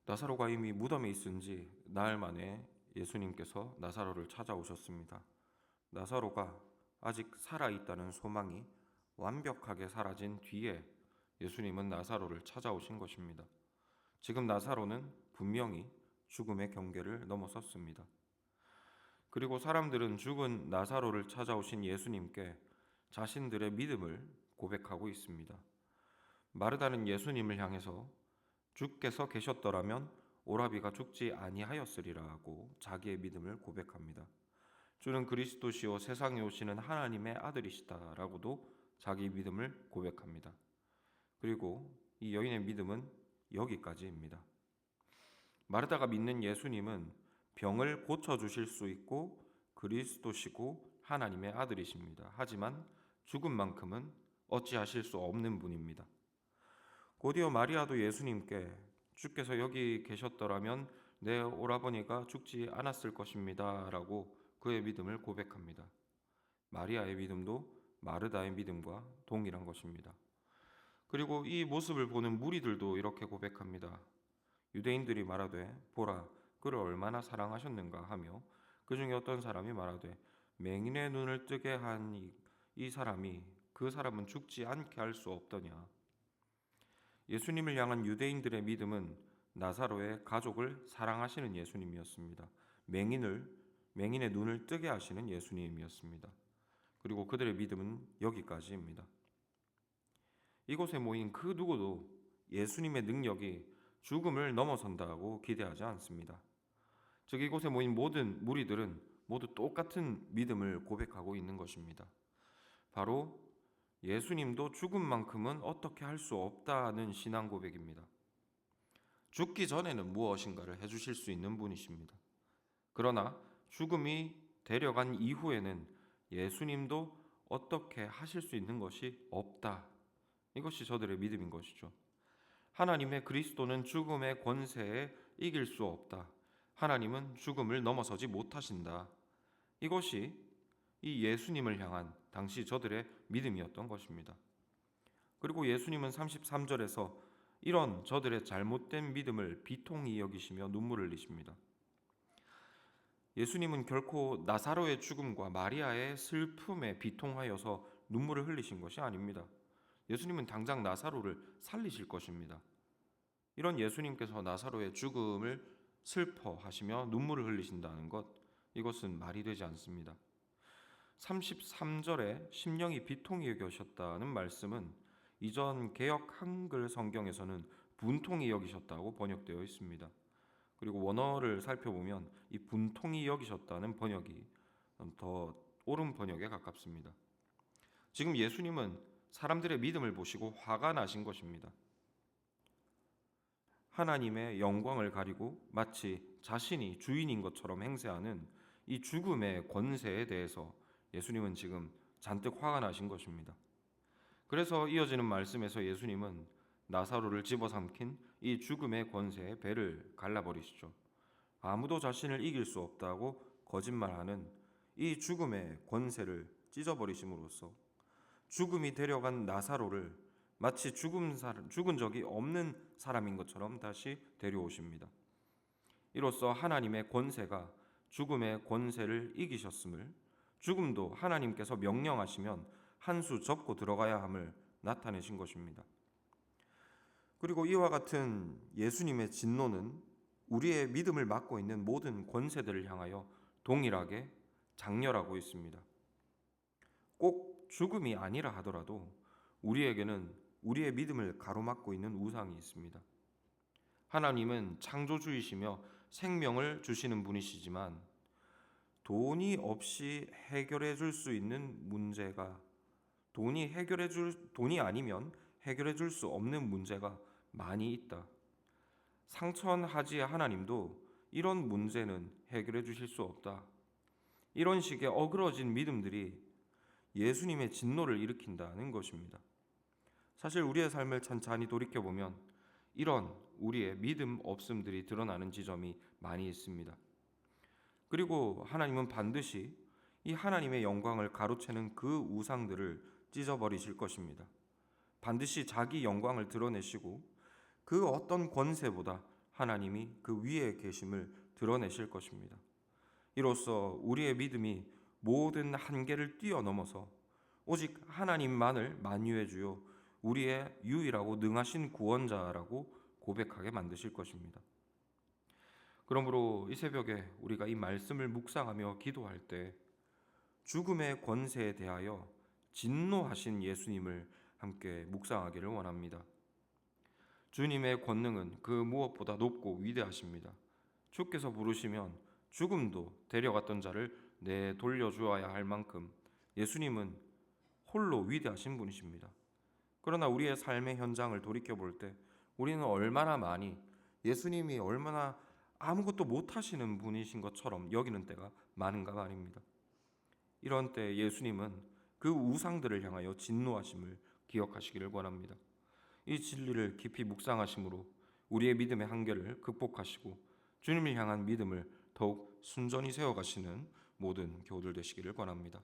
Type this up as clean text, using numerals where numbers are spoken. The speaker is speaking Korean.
나사로가 이미 무덤에 있은 지 나흘 만에 예수님께서 나사로를 찾아오셨습니다. 나사로가 아직 살아있다는 소망이 완벽하게 사라진 뒤에 예수님은 나사로를 찾아오신 것입니다. 지금 나사로는 분명히 죽음의 경계를 넘어섰습니다. 그리고 사람들은 죽은 나사로를 찾아오신 예수님께 자신들의 믿음을 고백하고 있습니다. 마르다는 예수님을 향해서 주께서 계셨더라면 오라비가 죽지 아니하였으리라고 자기의 믿음을 고백합니다. 주는 그리스도시요 세상에 오시는 하나님의 아들이시다라고도 자기 믿음을 고백합니다. 그리고 이 여인의 믿음은 여기까지입니다. 마르다가 믿는 예수님은 병을 고쳐주실 수 있고 그리스도시고 하나님의 아들이십니다. 하지만 죽음만큼은 어찌하실 수 없는 분입니다. 곧이어 마리아도 예수님께 주께서 여기 계셨더라면 내 오라버니가 죽지 않았을 것입니다 라고 그의 믿음을 고백합니다. 마리아의 믿음도 마르다의 믿음과 동일한 것입니다. 그리고 이 모습을 보는 무리들도 이렇게 고백합니다. 유대인들이 말하되 보라 그를 얼마나 사랑하셨는가 하며 그 중에 어떤 사람이 말하되 맹인의 눈을 뜨게 한 이 사람이 그 사람은 죽지 않게 할 수 없더냐. 예수님을 향한 유대인들의 믿음은 나사로의 가족을 사랑하시는 예수님이었습니다. 맹인의 눈을 뜨게 하시는 예수님이었습니다. 그리고 그들의 믿음은 여기까지입니다. 이곳에 모인 그 누구도 예수님의 능력이 죽음을 넘어선다고 기대하지 않습니다. 즉 이곳에 모인 모든 무리들은 모두 똑같은 믿음을 고백하고 있는 것입니다. 바로 예수님도 죽음만큼은 어떻게 할 수 없다는 신앙 고백입니다. 죽기 전에는 무엇인가를 해주실 수 있는 분이십니다. 그러나 죽음이 데려간 이후에는 예수님도 어떻게 하실 수 있는 것이 없다. 이것이 저들의 믿음인 것이죠. 하나님의 그리스도는 죽음의 권세에 이길 수 없다. 하나님은 죽음을 넘어서지 못하신다. 이것이 이 예수님을 향한 당시 저들의 믿음이었던 것입니다. 그리고 예수님은 33절에서 이런 저들의 잘못된 믿음을 비통히 여기시며 눈물을 흘리십니다. 예수님은 결코 나사로의 죽음과 마리아의 슬픔에 비통하여서 눈물을 흘리신 것이 아닙니다. 예수님은 당장 나사로를 살리실 것입니다. 이런 예수님께서 나사로의 죽음을 슬퍼하시며 눈물을 흘리신다는 것, 이것은 말이 되지 않습니다. 33절에 심령이 비통히 여기셨다는 말씀은 이전 개역 한글 성경에서는 분통히 여기셨다고 번역되어 있습니다. 그리고 원어를 살펴보면 이 분통히 여기셨다는 번역이 더 옳은 번역에 가깝습니다. 지금 예수님은 사람들의 믿음을 보시고 화가 나신 것입니다. 하나님의 영광을 가리고 마치 자신이 주인인 것처럼 행세하는 이 죽음의 권세에 대해서 예수님은 지금 잔뜩 화가 나신 것입니다. 그래서 이어지는 말씀에서 예수님은 나사로를 집어삼킨 이 죽음의 권세의 배를 갈라버리시죠. 아무도 자신을 이길 수 없다고 거짓말하는 이 죽음의 권세를 찢어버리심으로써 죽음이 데려간 나사로를 마치 죽은 적이 없는 사람인 것처럼 다시 데려오십니다. 이로써 하나님의 권세가 죽음의 권세를 이기셨음을, 죽음도 하나님께서 명령하시면 한 수 접고 들어가야 함을 나타내신 것입니다. 그리고 이와 같은 예수님의 진노는 우리의 믿음을 막고 있는 모든 권세들을 향하여 동일하게 장렬하고 있습니다. 꼭 죽음이 아니라 하더라도 우리에게는 우리의 믿음을 가로막고 있는 우상이 있습니다. 하나님은 창조주이시며 생명을 주시는 분이시지만 돈이 없이 해결해 줄 수 있는 문제가, 돈이 아니면 해결해 줄 수 없는 문제가 많이 있다. 상천하지의 하나님도 이런 문제는 해결해 주실 수 없다. 이런 식의 어그러진 믿음들이 예수님의 진노를 일으킨다는 것입니다. 사실 우리의 삶을 찬찬히 돌이켜보면 이런 우리의 믿음 없음들이 드러나는 지점이 많이 있습니다. 그리고 하나님은 반드시 이 하나님의 영광을 가로채는 그 우상들을 찢어버리실 것입니다. 반드시 자기 영광을 드러내시고 그 어떤 권세보다 하나님이 그 위에 계심을 드러내실 것입니다. 이로써 우리의 믿음이 모든 한계를 뛰어넘어서 오직 하나님만을 만유해 주요 우리의 유일하고 능하신 구원자라고 고백하게 만드실 것입니다. 그러므로 이 새벽에 우리가 이 말씀을 묵상하며 기도할 때 죽음의 권세에 대하여 진노하신 예수님을 함께 묵상하기를 원합니다. 주님의 권능은 그 무엇보다 높고 위대하십니다. 주께서 부르시면 죽음도 데려갔던 자를 내돌려주어야 할 만큼 예수님은 홀로 위대하신 분이십니다. 그러나 우리의 삶의 현장을 돌이켜볼 때 우리는 얼마나 많이 예수님이 얼마나 아무것도 못하시는 분이신 것처럼 여기는 때가 많은가 말입니다. 이런 때 예수님은 그 우상들을 향하여 진노하심을 기억하시기를 권합니다. 이 진리를 깊이 묵상하심으로 우리의 믿음의 한계를 극복하시고 주님을 향한 믿음을 더욱 순전히 세워가시는 모든 교우들 되시기를 권합니다.